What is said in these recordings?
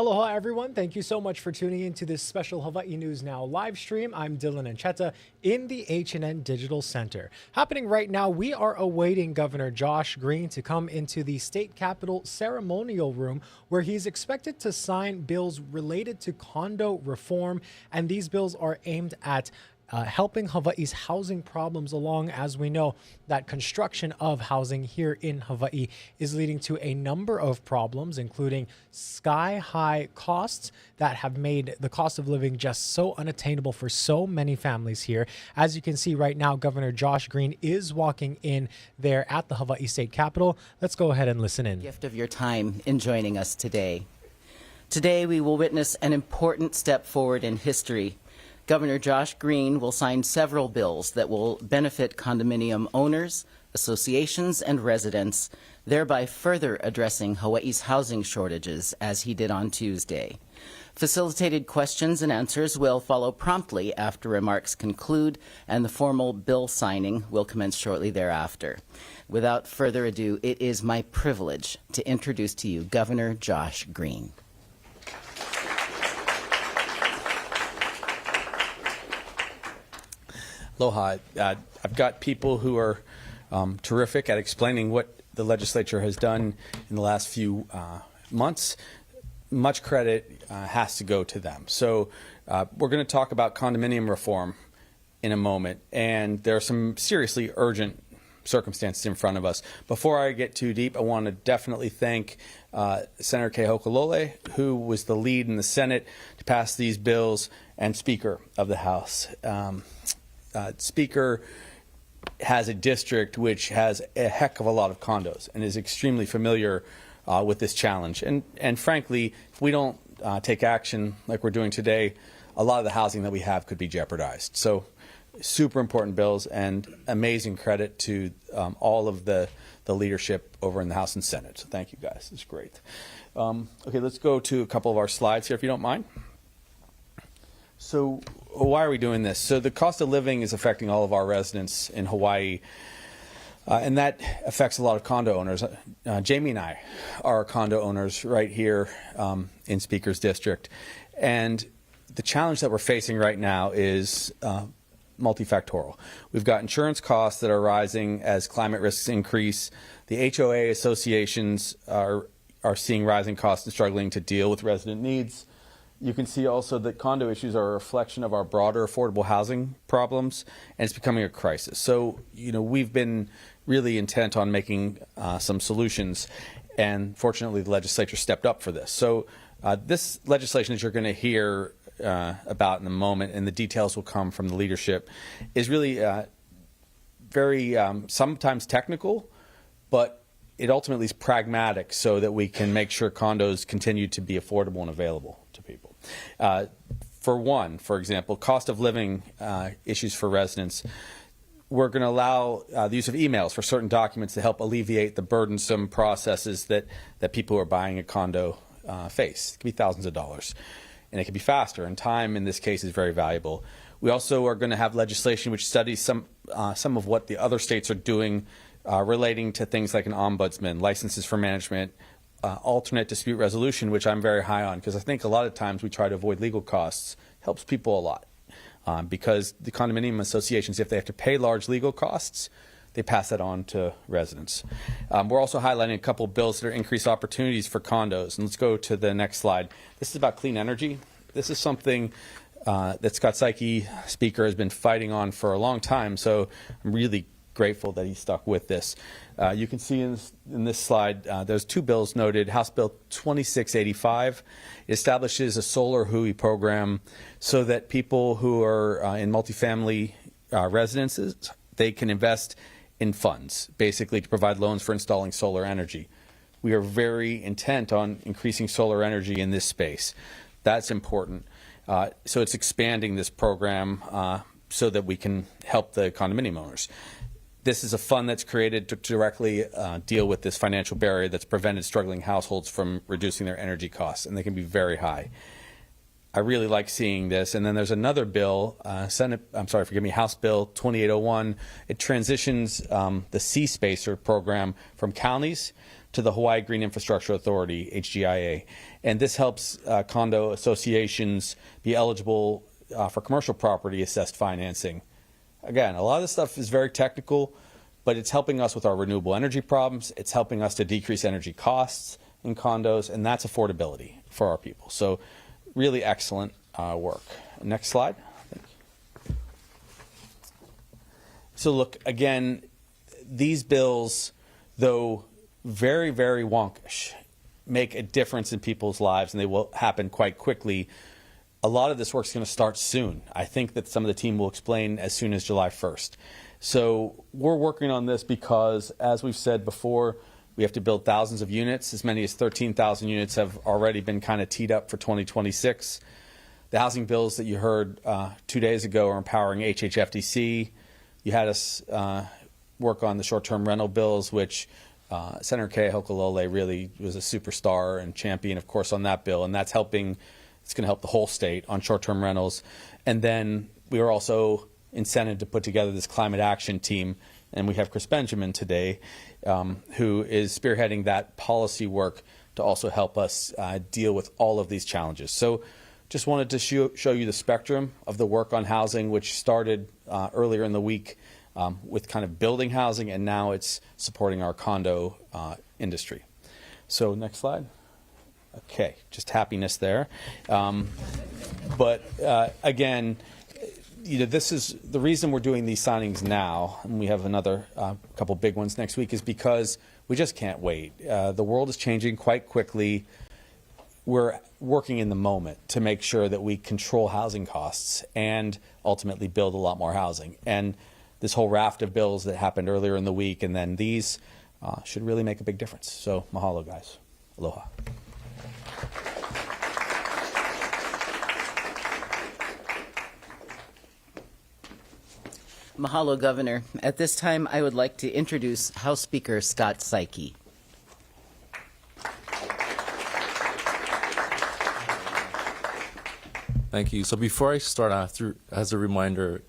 Aloha, everyone. Thank you so much for tuning in to this special Hawaii News Now live stream. I'm Dylan Ancheta in the H&N Digital Center. Happening right now, we are awaiting Governor Josh Green to come into the state capitol ceremonial room where he's expected to sign bills related to condo reform. And these bills are aimed at helping Hawaii's housing problems along, as we know that construction of housing here in Hawaii is leading to a number of problems, including sky-high costs that have made the cost of living just so unattainable for so many families here. As you can see right now, Governor Josh Green is walking in there at the Hawaii State Capitol. Let's go ahead and listen in. Gift of your time in joining us today. Today we will witness an important step forward in history. Governor Josh Green will sign several bills that will benefit condominium owners, associations, and residents, thereby further addressing Hawaii's housing shortages, as he did on Tuesday. Facilitated questions and answers will follow promptly after remarks conclude, and the formal bill signing will commence shortly thereafter. Without further ado, it is my privilege to introduce to you Governor Josh Green. Aloha. I've got people who are terrific at explaining what the legislature has done in the last few months. Much credit has to go to them. So we're going to talk about condominium reform in a moment, and there are some seriously urgent circumstances in front of us. Before I get too deep, I want to definitely thank Senator Kehokalole, who was the lead in the Senate to pass these bills, and Speaker of the House. Speaker has a district which has a heck of a lot of condos and is extremely familiar with this challenge. And frankly, if we don't take action like we're doing today, a lot of the housing that we have could be jeopardized. So super important bills, and amazing credit to all of the leadership over in the House and Senate. So thank you guys. It's great. Okay, let's go to a couple of our slides here, if you don't mind. So why are we doing this? So the cost of living is affecting all of our residents in Hawaii, and that affects a lot of condo owners. Jamie and I are condo owners right here in Speaker's District, and the challenge that we're facing right now is multifactorial. We've got insurance costs that are rising as climate risks increase. The HOA associations are seeing rising costs and struggling to deal with resident needs. You can see also that condo issues are a reflection of our broader affordable housing problems, and it's becoming a crisis. So, we've been really intent on making some solutions, and fortunately the legislature stepped up for this. So this legislation that you're going to hear about in a moment, and the details will come from the leadership, is really very sometimes technical, but it ultimately is pragmatic so that we can make sure condos continue to be affordable and available to people. For example, cost of living issues for residents. We're going to allow the use of emails for certain documents to help alleviate the burdensome processes that people who are buying a condo face. It can be thousands of dollars, and it can be faster, and time in this case is very valuable. We also are going to have legislation which studies some of what the other states are doing relating to things like an ombudsman, licenses for management, alternate dispute resolution, which I'm very high on, because I think a lot of times we try to avoid legal costs. Helps people a lot because the condominium associations, if they have to pay large legal costs, they pass that on to residents. We're also highlighting a couple of bills that are increased opportunities for condos. And let's go to the next slide. This is about clean energy. This is something that Scott Saiki, Speaker, has been fighting on for a long time. So I'm really grateful that he stuck with this. You can see in this slide, there's two bills noted. House Bill 2685 establishes a solar HUI program so that people who are in multifamily residences, they can invest in funds, basically to provide loans for installing solar energy. We are very intent on increasing solar energy in this space. That's important. So it's expanding this program so that we can help the condominium owners. This is a fund that's created to directly deal with this financial barrier that's prevented struggling households from reducing their energy costs, and they can be very high. I really like seeing this. And then there's another bill, House Bill 2801. It transitions the C-Spacer program from counties to the Hawaii Green Infrastructure Authority, HGIA. And this helps condo associations be eligible for commercial property assessed financing. Again, a lot of this stuff is very technical, but it's helping us with our renewable energy problems. It's helping us to decrease energy costs in condos, and that's affordability for our people. So really excellent work. Next slide. So look, again, these bills, though very, very wonkish, make a difference in people's lives, and they will happen quite quickly. A lot of this work's going to start soon. I think that some of the team will explain as soon as July 1st. So we're working on this because, as we've said before, we have to build thousands of units. As many as 13,000 units have already been kind of teed up for 2026. The housing bills that you heard 2 days ago are empowering HHFDC. You had us work on the short-term rental bills, which Senator Kay Hokulole really was a superstar and champion, of course, on that bill. And that's helping. It's going to help the whole state on short-term rentals. And then we were also incented to put together this climate action team. And we have Chris Benjamin today, who is spearheading that policy work to also help us deal with all of these challenges. So just wanted to show you the spectrum of the work on housing, which started earlier in the week with kind of building housing, and now it's supporting our condo industry. So next slide. Okay, just happiness there. But again, this is the reason we're doing these signings now, and we have another couple big ones next week, is because we just can't wait. The world is changing quite quickly. We're working in the moment to make sure that we control housing costs and ultimately build a lot more housing. And this whole raft of bills that happened earlier in the week, and then these should really make a big difference. So mahalo, guys. Aloha. Mahalo, Governor. At this time, I would like to introduce House Speaker Scott Saiki. Thank you. So before I start, as a reminder,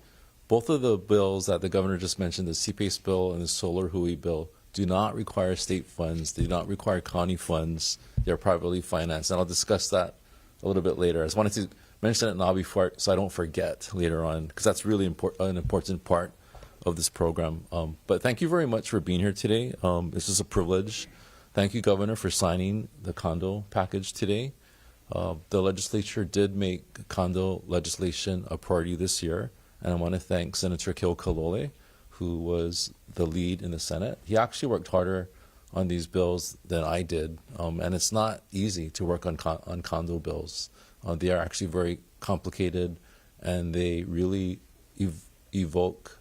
both of the bills that the governor just mentioned, the CPACE bill and the Solar Hui bill, do not require state funds. They do not require county funds. They're privately financed. And I'll discuss that a little bit later. I just wanted to mention it now before, so I don't forget later on, because that's really an important part of this program. But thank you very much for being here today. It's just a privilege. Thank you, Governor, for signing the condo package today. The legislature did make condo legislation a priority this year, and I want to thank Senator Kay Hokulole, who was the lead in the Senate. He actually worked harder on these bills than I did, and it's not easy to work on condo bills. They are actually very complicated, and they really evoke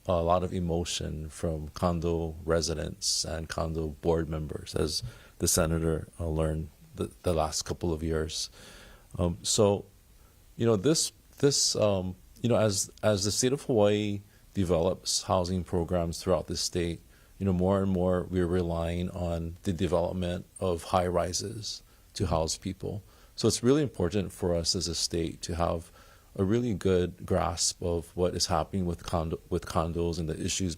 a lot of emotion from condo residents and condo board members, as the senator learned the last couple of years. So, as the state of Hawaii develops housing programs throughout the state, more and more we're relying on the development of high rises to house people. So it's really important for us as a state to have a really good grasp of what is happening with condos and the issues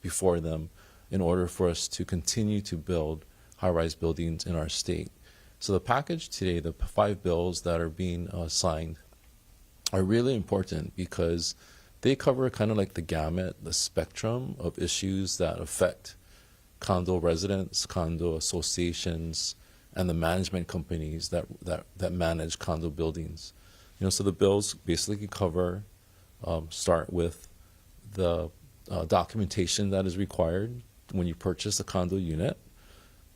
before them, in order for us to continue to build high-rise buildings in our state. So the package today, the 5 bills that are being signed, are really important because they cover kind of like the gamut, the spectrum of issues that affect condo residents, condo associations, and the management companies that manage condo buildings. So the bills basically cover, start with the documentation that is required when you purchase a condo unit,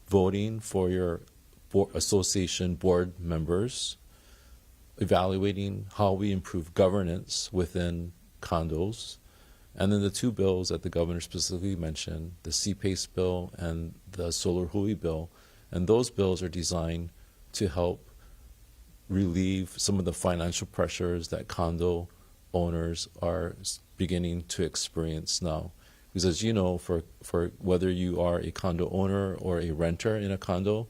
voting for your association board members, evaluating how we improve governance within condos, and then the 2 bills that the governor specifically mentioned, the CPACE bill and the Solar Hui bill. And those bills are designed to help relieve some of the financial pressures that condo owners are beginning to experience now. Because as you know, for whether you are a condo owner or a renter in a condo,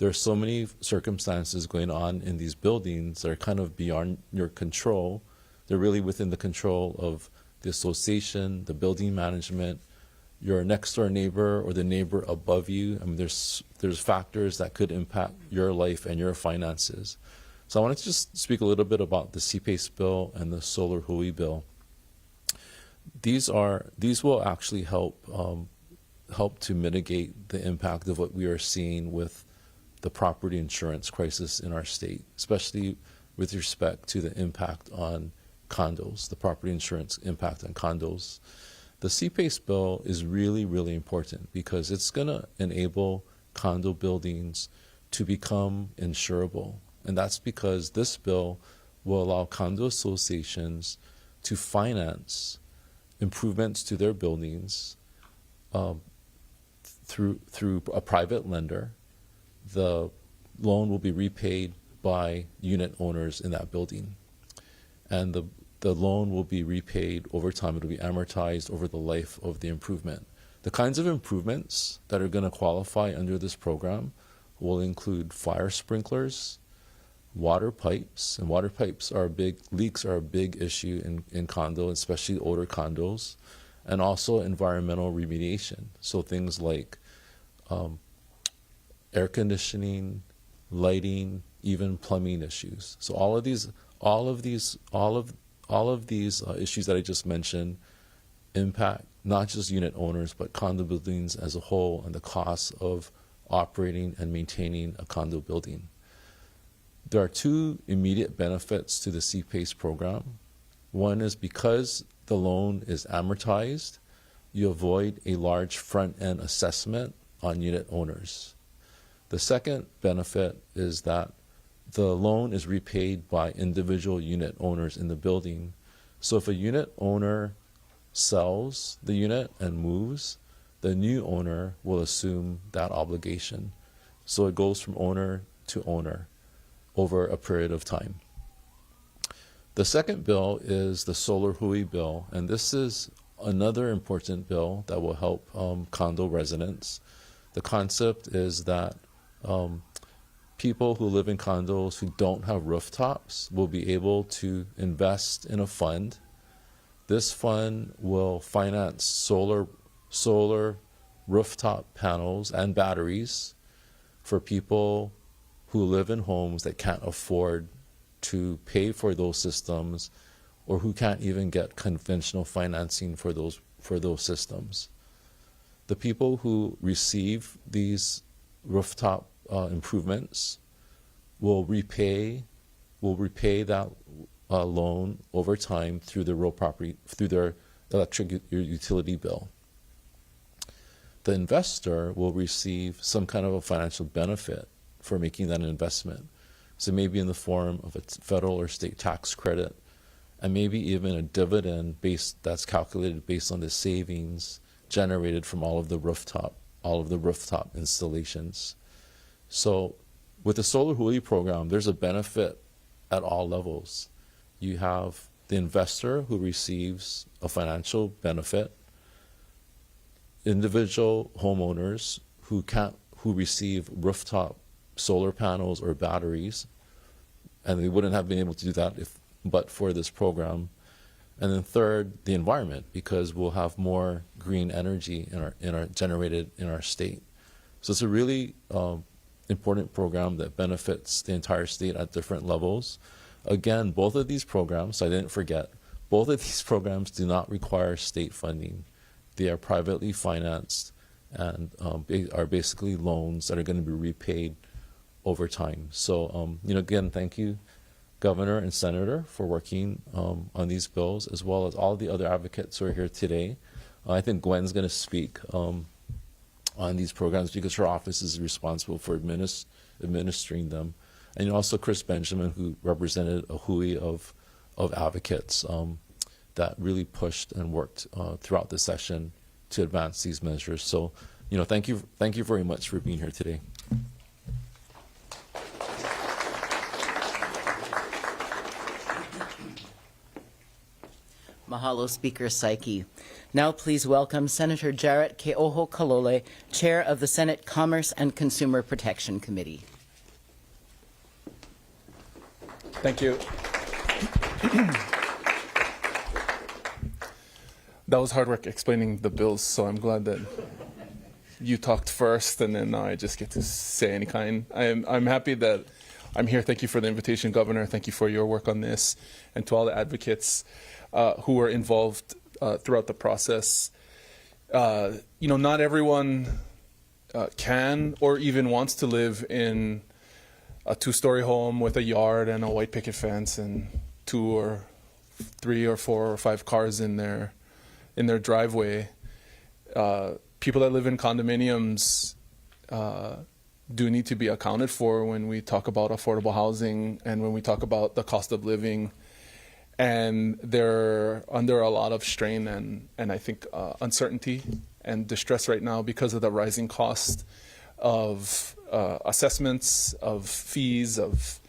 there are so many circumstances going on in these buildings that are kind of beyond your control. They're really within the control of the association, the building management, your next door neighbor or the neighbor above you. I mean, there's factors that could impact your life and your finances. So I wanted to just speak a little bit about the CPACE bill and the Solar Hui bill. These will actually help to mitigate the impact of what we are seeing with the property insurance crisis in our state, especially with respect to the impact on condos, the property insurance impact on condos. The CPACE bill is really, really important because it's going to enable condo buildings to become insurable. And that's because this bill will allow condo associations to finance improvements to their buildings through a private lender. The loan will be repaid by unit owners in that building. And the loan will be repaid over time. It will be amortized over the life of the improvement. The kinds of improvements that are going to qualify under this program will include fire sprinklers, water pipes, and leaks are a big issue in condo, especially older condos, and also environmental remediation. So things like air conditioning, lighting, even plumbing issues. So all of these issues that I just mentioned impact not just unit owners, but condo buildings as a whole and the cost of operating and maintaining a condo building. There are two immediate benefits to the CPACE program. One is because the loan is amortized, you avoid a large front-end assessment on unit owners. The second benefit is that the loan is repaid by individual unit owners in the building. So if a unit owner sells the unit and moves, the new owner will assume that obligation. So it goes from owner to owner over a period of time. The second bill is the Solar Hui bill, and this is another important bill that will help condo residents. The concept is that people who live in condos who don't have rooftops will be able to invest in a fund. This fund will finance solar rooftop panels and batteries for people who live in homes that can't afford to pay for those systems or who can't even get conventional financing for those systems. The people who receive these rooftop improvements will repay that loan over time through their electric utility bill. The investor will receive some kind of a financial benefit for making that investment. So maybe in the form of a federal or state tax credit, and maybe even a dividend that's calculated based on the savings generated from all of the rooftop installations. So with the Solar Hui program, there's a benefit at all levels. You have the investor who receives a financial benefit, individual homeowners who receive rooftop solar panels or batteries, and they wouldn't have been able to do that but for this program. And then third, the environment, because we'll have more green energy generated in our state. So it's a really important program that benefits the entire state at different levels. Again, both of these programs, I didn't forget, both of these programs do not require state funding. They are privately financed and are basically loans that are going to be repaid over time. So, again, thank you, Governor and Senator, for working on these bills, as well as all the other advocates who are here today. I think Gwen's going to speak on these programs because her office is responsible for administering them. And also Chris Benjamin, who represented a hui of advocates that really pushed and worked throughout the session to advance these measures. So, thank you very much for being here today. Mahalo, Speaker Saiki. Now please welcome Senator Jarrett Keoho Kalole, Chair of the Senate Commerce and Consumer Protection Committee. Thank you. That was hard work explaining the bills, so I'm glad that you talked first, and then I just get to say any kind. I'm happy that I'm here. Thank you for the invitation, Governor. Thank you for your work on this, and to all the advocates who were involved throughout the process. Not everyone can or even wants to live in a two-story home with a yard and a white picket fence and 2 or 3 or 4 or 5 cars in their driveway. People that live in condominiums do need to be accounted for when we talk about affordable housing and when we talk about the cost of living. And they're under a lot of strain and I think uncertainty and distress right now because of the rising cost of assessments, of fees, of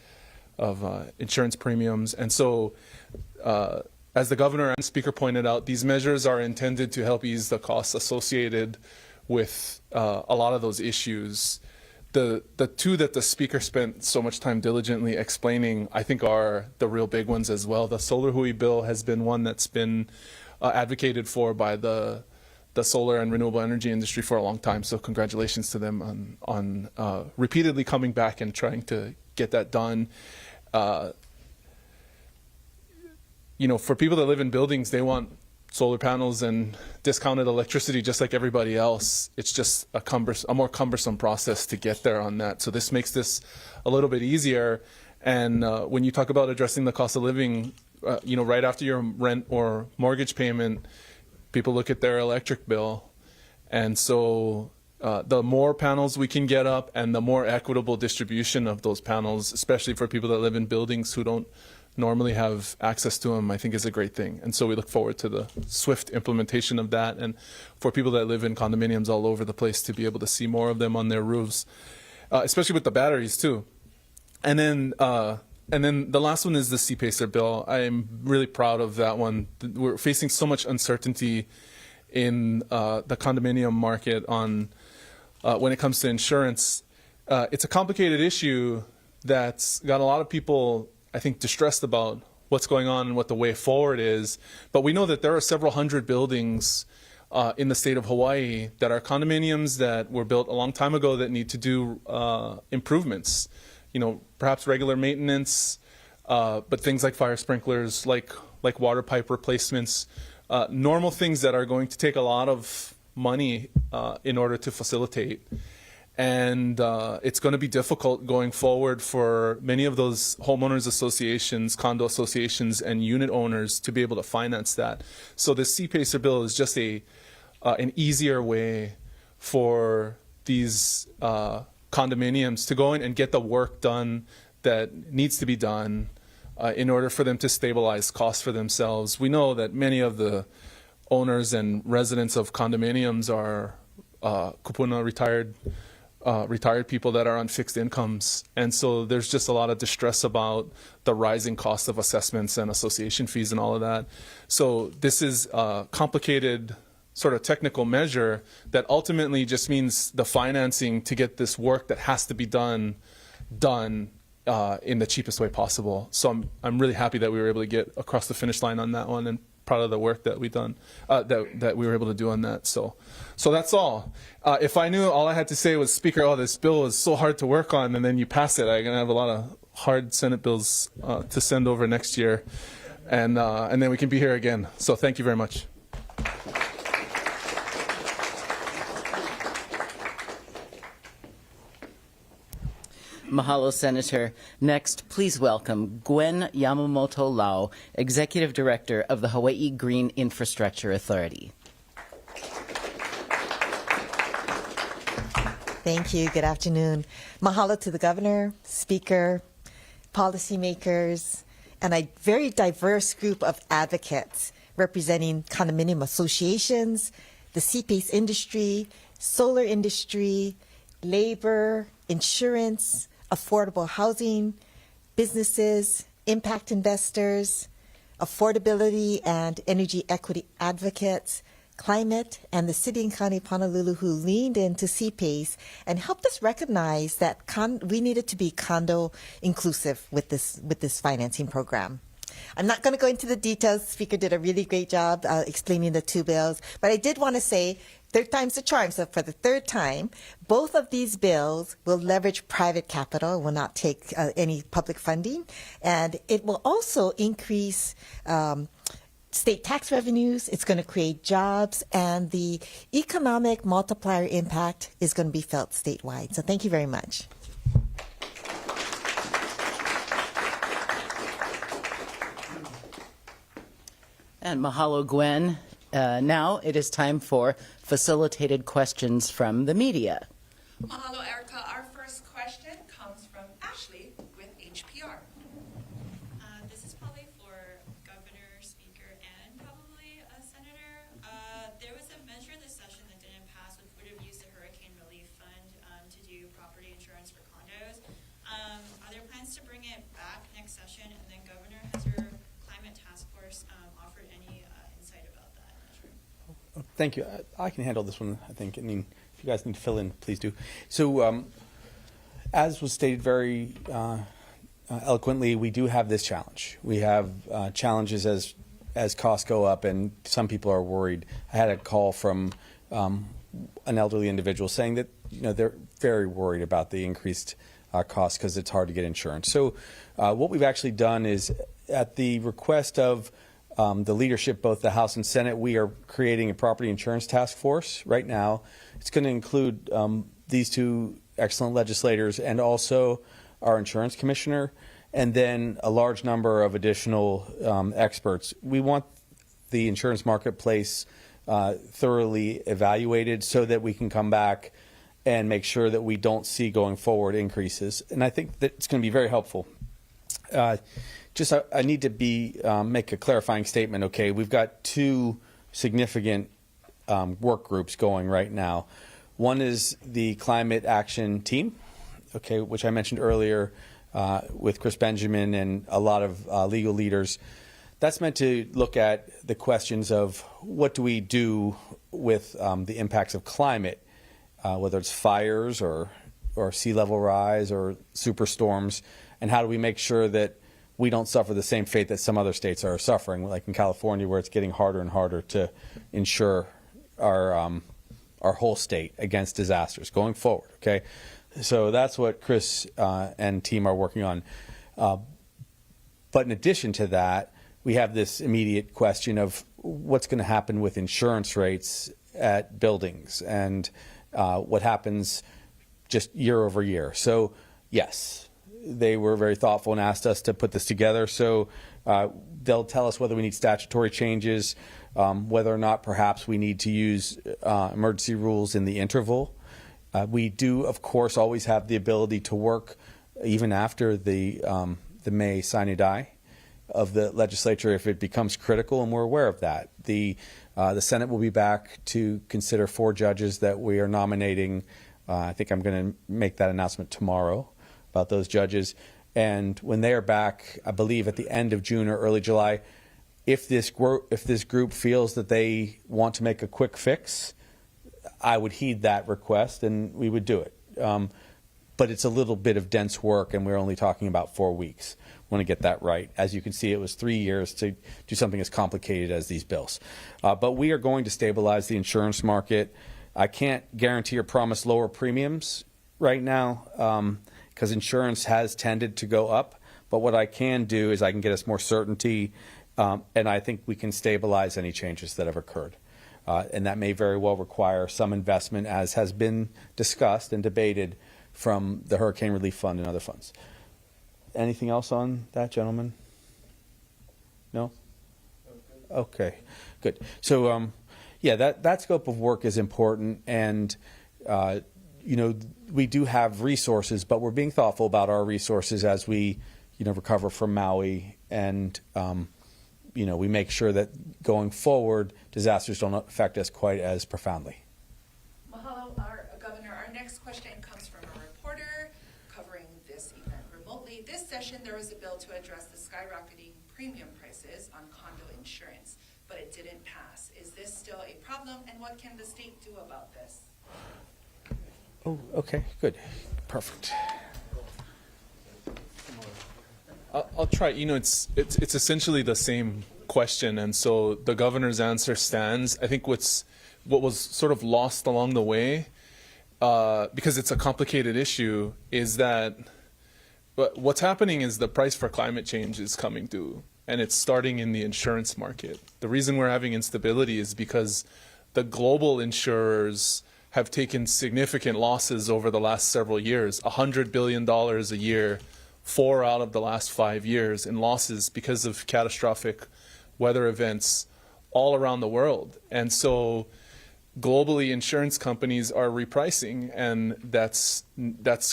insurance premiums. And so as the Governor and Speaker pointed out, these measures are intended to help ease the costs associated with a lot of those issues. The two that the Speaker spent so much time diligently explaining, I think, are the real big ones as well. The solar Hui bill has been one that's been advocated for by the solar and renewable energy industry for a long time. So congratulations to them on repeatedly coming back and trying to get that done. For people that live in buildings, they want solar panels and discounted electricity just like everybody else. It's just a more cumbersome process to get there on that. So this makes this a little bit easier. And when you talk about addressing the cost of living, right after your rent or mortgage payment, people look at their electric bill. And so the more panels we can get up and the more equitable distribution of those panels, especially for people that live in buildings who don't normally have access to them, I think is a great thing. And so we look forward to the swift implementation of that, and for people that live in condominiums all over the place to be able to see more of them on their roofs, especially with the batteries too. And then the last one is the C-PACER bill. I'm really proud of that one. We're facing so much uncertainty in the condominium market on when it comes to insurance. It's a complicated issue that's got a lot of people, I think, distressed about what's going on and what the way forward is. But we know that there are several hundred buildings in the state of Hawaii that are condominiums that were built a long time ago that need to do improvements. Perhaps regular maintenance, but things like fire sprinklers, like water pipe replacements, normal things that are going to take a lot of money in order to facilitate. And it's going to be difficult going forward for many of those homeowners associations, condo associations, and unit owners to be able to finance that. So the C-PACER bill is just an easier way for these condominiums to go in and get the work done that needs to be done in order for them to stabilize costs for themselves. We know that many of the owners and residents of condominiums are kupuna retired people that are on fixed incomes. And so there's just a lot of distress about the rising cost of assessments and association fees and all of that. So this is a complicated sort of technical measure that ultimately just means the financing to get this work that has to be done in the cheapest way possible. So I'm really happy that we were able to get across the finish line on that one, and proud of the work that we done that we were able to do on that. So that's all. If I knew all I had to say was, Speaker, this bill is so hard to work on, and then you pass it, I'm gonna have a lot of hard Senate bills to send over next year, and then we can be here again. So thank you very much. Mahalo, Senator. Next, please welcome Gwen Yamamoto Lau, Executive Director of the Hawaii Green Infrastructure Authority. Thank you. Good afternoon. Mahalo to the Governor, Speaker, policymakers, and a very diverse group of advocates representing condominium associations, the C-PACE industry, solar industry, labor, insurance, affordable housing, businesses, impact investors, affordability and energy equity advocates, climate, and the city and county of Honolulu who leaned into CPACE and helped us recognize that we needed to be condo inclusive with this financing program. I'm not going to go into the details. The speaker did a really great job explaining the two bills, but I did want to say third time's the charm. So for the third time, both of these bills will leverage private capital, will not take any public funding, and it will also increase state tax revenues. It's going to create jobs, and the economic multiplier impact is going to be felt statewide. So thank you very much. And mahalo, Gwen. Now it is time for facilitated questions from the media. Mahalo, Erica. Our first question comes from Ashley with HPR. This is probably for Governor, Speaker, and probably a Senator. There was a measure in this session that didn't pass, which would have used the Hurricane Relief Fund to do property insurance for condos. Are there plans to bring it back next session? And then, Governor, has your climate task force offered any insight about that measure? Thank you. I can handle this one, I think. I mean, if you guys need to fill in, please do. So, as was stated very eloquently, we do have this challenge. We have challenges as costs go up, and some people are worried. I had a call from an elderly individual saying that they're very worried about the increased costs because it's hard to get insurance. So, what we've actually done is, at the request of the leadership, both the House and Senate, we are creating a property insurance task force right now. It's going to include these two excellent legislators and also our insurance commissioner, and then a large number of additional experts. We want the insurance marketplace thoroughly evaluated so that we can come back and make sure that we don't see going forward increases. And I think that it's going to be very helpful. I need to make a clarifying statement. Okay, we've got two significant work groups going right now. One is the climate action team, okay, which I mentioned earlier with Chris Benjamin and a lot of legal leaders. That's meant to look at the questions of what do we do with the impacts of climate, whether it's fires or sea level rise or superstorms, and how do we make sure that we don't suffer the same fate that some other states are suffering, like in California, where it's getting harder and harder to insure our whole state against disasters going forward. Okay, so that's what Chris and team are working on. But in addition to that, we have this immediate question of what's going to happen with insurance rates at buildings and what happens just year over year. So yes, they were very thoughtful and asked us to put this together. So they'll tell us whether we need statutory changes, whether or not perhaps we need to use emergency rules in the interval. We do, of course, always have the ability to work even after the May sine die of the legislature if it becomes critical, and we're aware of that. The Senate will be back to consider 4 judges that we are nominating. I think I'm going to make that announcement tomorrow about those judges. And when they are back, I believe at the end of June or early July, if this group feels that they want to make a quick fix, I would heed that request and we would do it. But it's a little bit of dense work, and we're only talking about 4 weeks. Want to get that right. As you can see, it was 3 years to do something as complicated as these bills. But we are going to stabilize the insurance market. I can't guarantee or promise lower premiums right now, because insurance has tended to go up. But what I can do is I can get us more certainty, and I think we can stabilize any changes that have occurred. And that may very well require some investment, as has been discussed and debated, from the Hurricane Relief Fund and other funds. Anything else on that, gentlemen? No? Okay, good. So, yeah, that scope of work is important, and we do have resources, but we're being thoughtful about our resources as we, recover from Maui, and we make sure that going forward, disasters don't affect us quite as profoundly. Mahalo, Governor. Our next question comes from a reporter covering this event remotely. This session, there was a bill to address the skyrocketing premium prices on condo insurance, but it didn't pass. Is this still a problem, and what can the state do about this? Oh, okay, good. Perfect. I'll try. You know, it's essentially the same question, and so the governor's answer stands. I think what was sort of lost along the way, because it's a complicated issue, is that what's happening is the price for climate change is coming due, and it's starting in the insurance market. The reason we're having instability is because the global insurers have taken significant losses over the last several years, $100 billion a year, 4 out of the last 5 years in losses because of catastrophic weather events all around the world. And so globally, insurance companies are repricing, and that's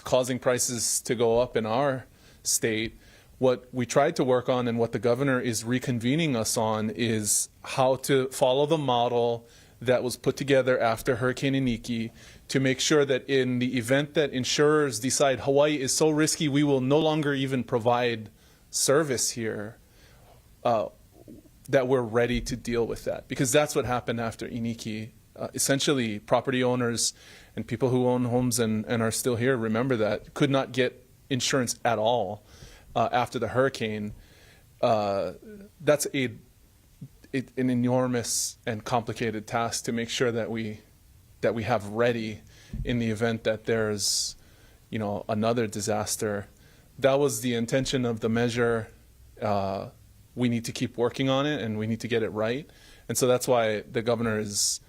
causing prices to go up in our state. What we tried to work on and what the governor is reconvening us on is how to follow the model that was put together after Hurricane Iniki to make sure that in the event that insurers decide Hawaii is so risky we will no longer even provide service here, that we're ready to deal with that. Because that's what happened after Iniki. Essentially, property owners and people who own homes and are still here, remember that, could not get insurance at all after the hurricane. That's an enormous and complicated task to make sure that we have ready in the event that there's, you know, another disaster. That was the intention of the measure. We need to keep working on it, and we need to get it right. And so that's why the governor is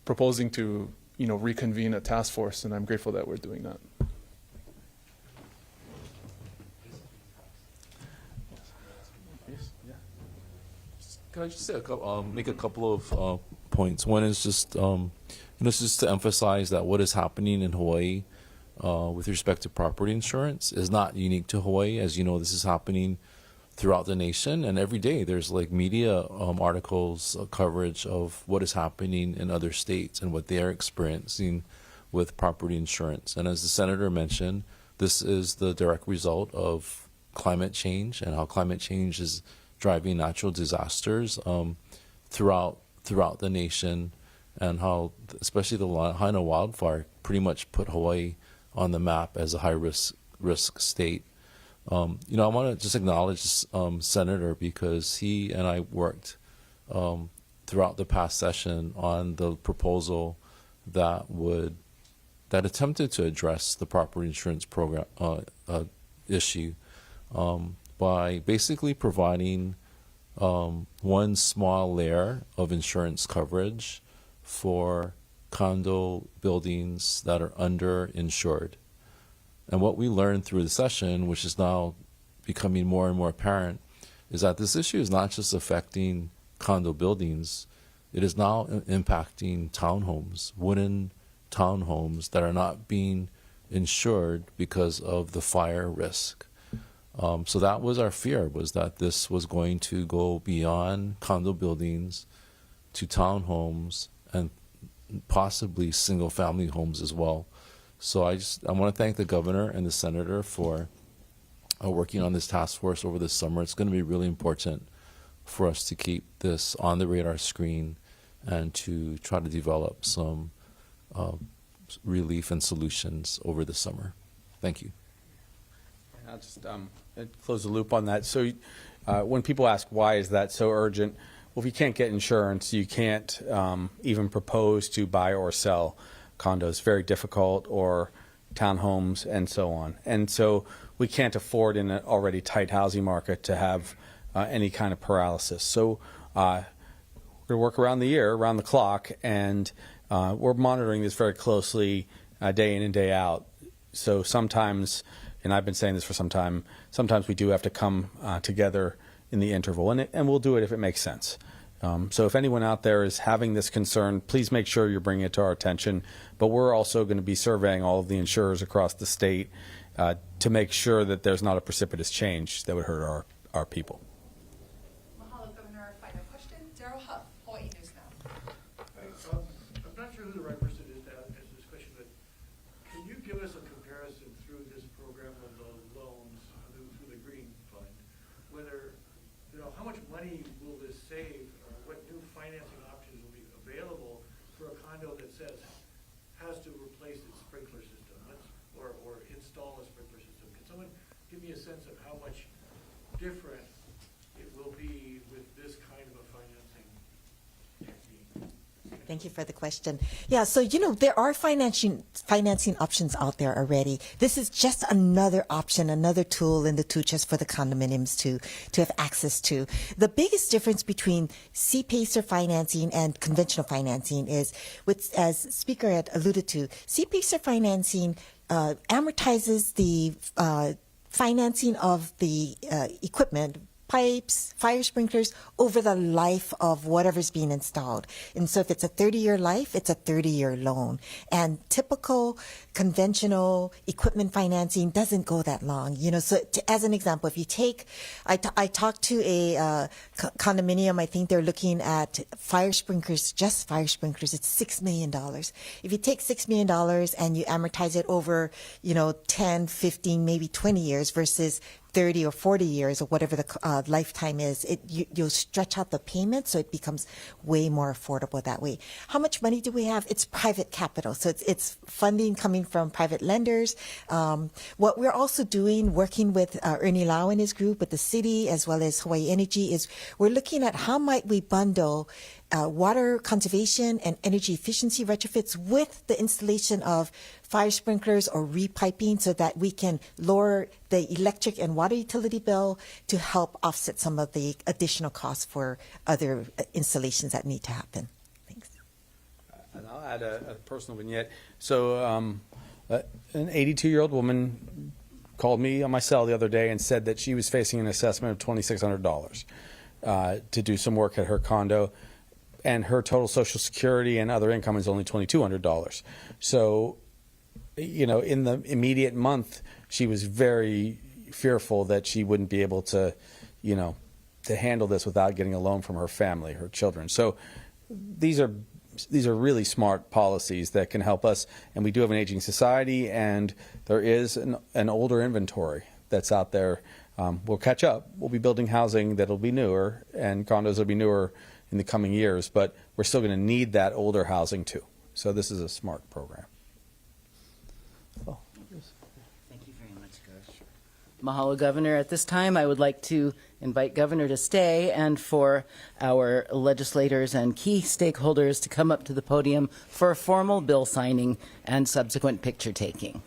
proposing to, you know, reconvene a task force, and I'm grateful that we're doing that. Can I just say make a couple of points? One is just, just to emphasize that what is happening in Hawaii with respect to property insurance is not unique to Hawaii. As you know, this is happening throughout the nation, and every day there's like media articles, coverage of what is happening in other states and what they are experiencing with property insurance. And as the senator mentioned, this is the direct result of climate change and how climate change is driving natural disasters throughout the nation, and how especially the Lahaina wildfire pretty much put Hawaii on the map as a high risk state. I want to just acknowledge Senator, because he and I worked throughout the past session on the proposal that attempted to address the property insurance program issue by basically providing one small layer of insurance coverage for condo buildings that are underinsured. And what we learned through the session, which is now becoming more and more apparent, is that this issue is not just affecting condo buildings, it is now impacting townhomes, wooden townhomes that are not being insured because of the fire risk. So that was our fear, was that this was going to go beyond condo buildings to townhomes and possibly single-family homes as well. So I want to thank the governor and the senator for working on this task force over the summer. It's going to be really important for us to keep this on the radar screen and to try to develop some relief and solutions over the summer. Thank you. I'll just close the loop on that. So when people ask why is that so urgent, well, if you can't get insurance, you can't even propose to buy or sell condos. Very difficult, or townhomes and so on. And so we can't afford in an already tight housing market to have any kind of paralysis. So we're going to work around the year, around the clock, and we're monitoring this very closely day in and day out. So sometimes, and I've been saying this for some time, sometimes we do have to come together in the interval, and we'll do it if it makes sense. So if anyone out there is having this concern, please make sure you're bringing it to our attention. But we're also going to be surveying all of the insurers across the state to make sure that there's not a precipitous change that would hurt our people. Mahalo, Governor. Final question. Daryl Huff, Hawaii News Now. I'm not sure who the right person is to answer this question, but can you give us a comparison through this program of the loans through the Green Fund, whether, how much money will this save, or what new financing options will be someone give me a sense of how much different it will be with this kind of a financing technique? Thank you for the question. Yeah, so there are financing options out there already. This is just another option, another tool in the tool chest for the condominiums to have access to. The biggest difference between C-PACER financing and conventional financing is, as Speaker had alluded to, C-PACER financing amortizes the financing of the equipment, pipes, fire sprinklers, over the life of whatever's being installed. And so if it's a 30-year life, it's a 30-year loan. And typical conventional equipment financing doesn't go that long. So as an example, if you take, I talked to a condominium, I think they're looking at fire sprinklers, just fire sprinklers, it's $6 million. If you take $6 million and you amortize it over, 10, 15, maybe 20 years versus 30 or 40 years or whatever the lifetime is, you'll stretch out the payment so it becomes way more affordable that way. How much money do we have? It's private capital. So it's funding coming from private lenders. What we're also doing, working with Ernie Lau and his group, with the city as well as Hawaii Energy, is we're looking at how might we bundle water conservation and energy efficiency retrofits with the installation of fire sprinklers or repiping so that we can lower the electric and water utility bill to help offset some of the additional costs for other installations that need to happen. Thanks. And I'll add a personal vignette. So an 82-year-old woman called me on my cell the other day and said that she was facing an assessment of $2,600 to do some work at her condo, and her total Social Security and other income is only $2,200. So, in the immediate month, she was very fearful that she wouldn't be able to, to handle this without getting a loan from her family, her children. So these are really smart policies that can help us. And we do have an aging society, and there is an older inventory that's out there. We'll catch up. We'll be building housing that'll be newer, and condos will be newer in the coming years, but we're still going to need that older housing too. So this is a smart program. Oh. Thank you very much, Gosh. Mahalo, Governor. At this time, I would like to invite Governor to stay and for our legislators and key stakeholders to come up to the podium for a formal bill signing and subsequent picture taking.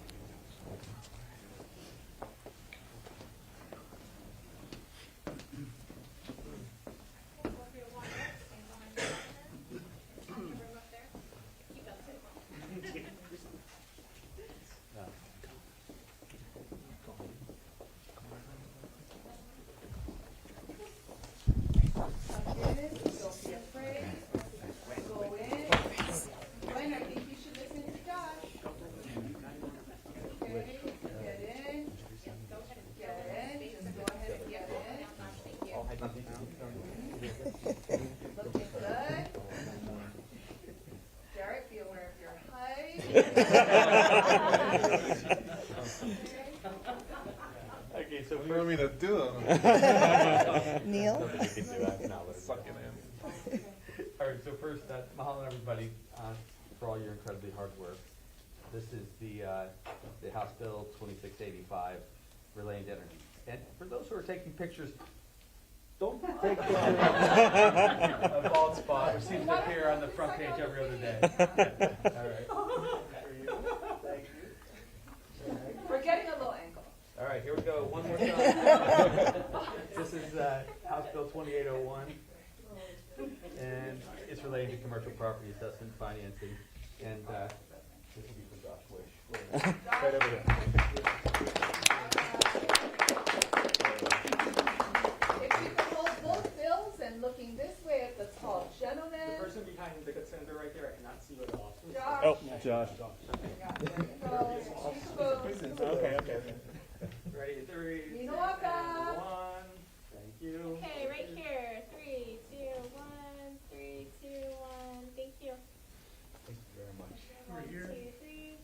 Okay, so what do you want me to do? Neil? All right, so first, mahalo everybody for all your incredibly hard work. This is the House Bill 2685, Relaying Energy. And for those who are taking pictures, don't take pictures of a bald spot, which seems to appear on the front page every other day. All right. For you. Thank you. We're getting a low angle. All right, here we go. One more time. This is House Bill 2801, and it's relating to commercial property assessment financing. And this will be for Josh Wish. Right over there. If you could hold both bills and looking this way at the tall gentleman. The person behind the senator right there, I cannot see what it is. Josh. Oh, Josh. There you go. Okay. Ready, 3, 2, You're welcome. 1. Thank you. Okay, right here. 3, 2, 1. 3, 2, 1. Thank you. Thank you very much. 1, 2, 3.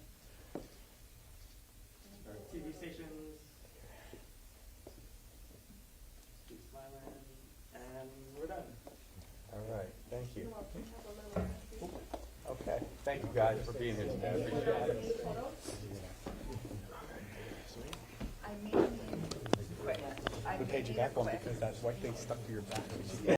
Our TV stations. Keep smiling. And we're done. All right, thank you. Okay, thank you guys for being here today. I appreciate it. I mean, We paid you back one because that white thing stuck to your back.